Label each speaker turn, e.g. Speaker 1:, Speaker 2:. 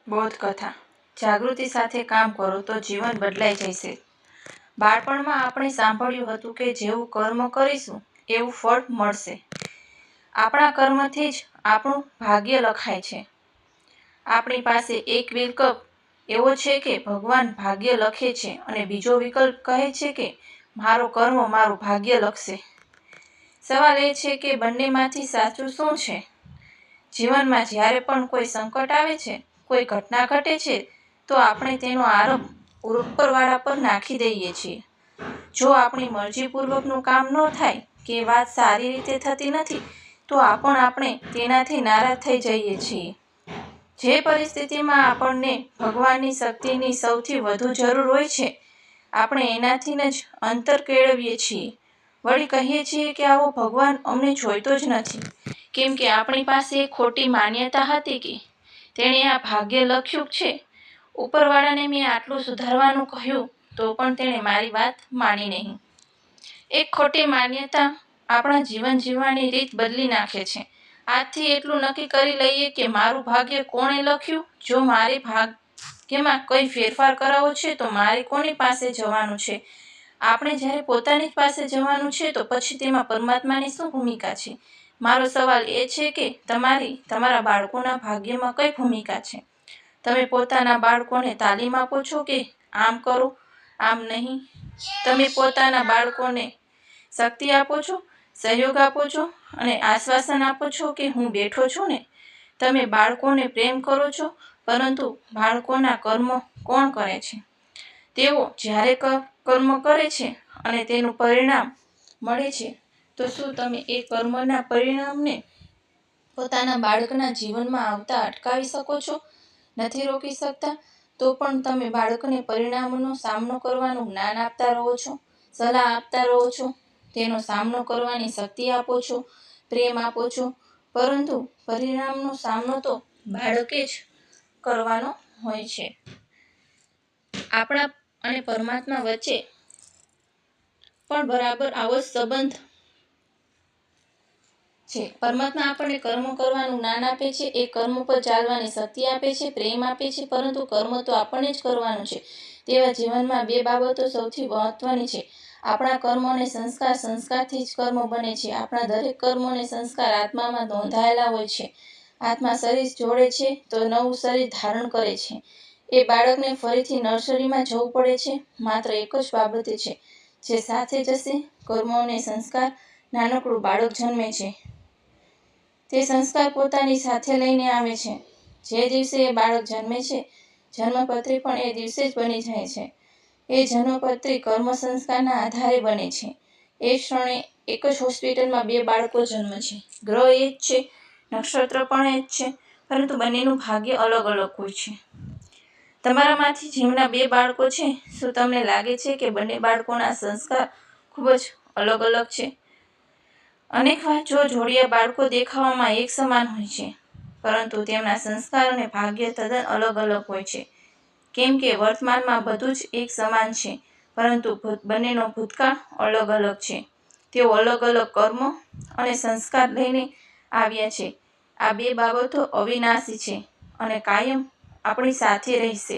Speaker 1: બોધકથા જાગૃતિ સાથે કામ કરો તો જીવન બદલાઈ જશે। બાળપણમાં આપણે સાંભળ્યું હતું કે જેવું કર્મ કરીશું એવું ફળ મળશે। આપણા કર્મથી જ આપણું ભાગ્ય લખાય છે। આપણી પાસે એક વિકલ્પ એવો છે કે ભગવાન ભાગ્ય લખે છે અને બીજો વિકલ્પ કહે છે કે મારો કર્મ મારું ભાગ્ય લખશે। સવાલ એ છે કે બંનેમાંથી સાચું શું છે? જીવનમાં જ્યારે પણ કોઈ સંકટ આવે છે, કોઈ ઘટના ઘટે છે, તો આપણે તેનો આરોપ ઉપરવાળા પર નાખી દઈએ છીએ। જો આપણી મરજીપૂર્વકનું કામ ન થાય કે વાત સારી રીતે થતી નથી, તો આપણે તેનાથી નારાજ થઈ જઈએ છીએ। જે પરિસ્થિતિમાં આપણને ભગવાનની શક્તિની સૌથી વધુ જરૂર હોય છે, આપણે એનાથી જ અંતર કેળવીએ છીએ। વળી કહીએ છીએ કે આવો ભગવાન અમને જોઈતો જ નથી, કેમ કે આપણી પાસે એક ખોટી માન્યતા હતી કે તેણે આ ભાગ્ય લખ્યું છે। ઉપરવાળાને મેં આટલું સુધારવાનું કહ્યું તો પણ તેણે મારી વાત માની નહીં। એક ખોટી માન્યતા આપણા જીવન જીવવાની રીત બદલી નાખે છે। આજથી એટલું નક્કી કરી લઈએ કે મારું ભાગ્ય કોણે લખ્યું? જો મારે ભાગ્યમાં કોઈ ફેરફાર કરાવવો છે તો મારે કોની પાસે જવાનું છે? આપણે જ્યારે પોતાની જ પાસે જવાનું છે તો પછી તેમાં પરમાત્માની શું ભૂમિકા છે? મારો સવાલ એ છે કે તમારા બાળકોના ભાગ્યમાં કઈ ભૂમિકા છે? તમે પોતાના બાળકોને તાલીમ આપો છો કે આમ કરો, આમ નહીં? તમે પોતાના બાળકોને શક્તિ આપો છો, સહયોગ આપો છો અને આશ્વાસન આપો છો કે હું બેઠો છું ને? તમે બાળકોને પ્રેમ કરો છો, પરંતુ બાળકોના કર્મ કોણ કરે છે? તેઓ જ્યારે કર્મ કરે છે અને તેનું પરિણામ મળે છે, તો શું તમે એ કર્મના પરિણામને પોતાના બાળકના જીવનમાં આવતા અટકાવી શકો છો? નથી રોકી શકતા? તો પણ તમે બાળકને પરિણામોનો સામનો કરવાનું જ્ઞાન આપતા રહો છો, સલાહ આપતા રહો છો, તેનો સામનો કરવાની શક્તિ આપો છો, પ્રેમ આપો છો, પરંતુ પરિણામનો સામનો તો બાળકે જ કરવાનો હોય છે। આપણા અને પરમાત્મા વચ્ચે પણ બરાબર આવો જ સંબંધ છે। પરમાત્મા આપણને કર્મ કરવાનું જ્ઞાન આપે છે, એ કર્મ પર ચાલવાની શક્તિ આપે છે, પ્રેમ આપે છે, પરંતુ કર્મ તો આપણને જ કરવાનું છે। તેવા જીવનમાં બે બાબતો સૌથી મહત્વની છે, આપણા કર્મ અને સંસ્કાર। સંસ્કારથી જ કર્મ બને છે। આપણા દરેક કર્મો અને સંસ્કાર આત્મામાં નોંધાયેલા હોય છે। આત્મા શરીર છોડે છે તો નવું શરીર ધારણ કરે છે। એ બાળકને ફરીથી નર્સરીમાં જવું પડે છે। માત્ર એક જ બાબત છે જે સાથે જશે, કર્મો અને સંસ્કાર। નાનકડું બાળક જન્મે છે, તે સંસ્કાર પોતાની સાથે લઈને આવે છે। જે દિવસે એ બાળક જન્મે છે, જન્મપત્રી પણ એ દિવસે જ બની જાય છે। એ જન્મપત્રી કર્મ સંસ્કારના આધારે બને છે। એ ક્ષણે એક જ હોસ્પિટલમાં બે બાળકો જન્મે છે। ગ્રહ એ જ છે, નક્ષત્ર પણ એ જ છે, પરંતુ બંનેનું ભાગ્ય અલગ અલગ હોય છે। તમારામાંથી જેમના બે બાળકો છે, શું તમને લાગે છે કે બંને બાળકોના સંસ્કાર ખૂબ જ અલગ અલગ છે? અનેક વાર જોડિયા બાળકો દેખાવમાં એક સમાન હોય છે, પરંતુ તેમના સંસ્કાર અને ભાગ્ય તદ્દન અલગ અલગ હોય છે, કેમ કે વર્તમાનમાં બધું જ એક સમાન છે, પરંતુ બંનેનો ભૂતકાળ અલગ અલગ છે। તેઓ અલગ અલગ કર્મ અને સંસ્કાર લઈને આવ્યા છે। આ બે બાબતો અવિનાશી છે અને કાયમ આપણી સાથે રહેશે।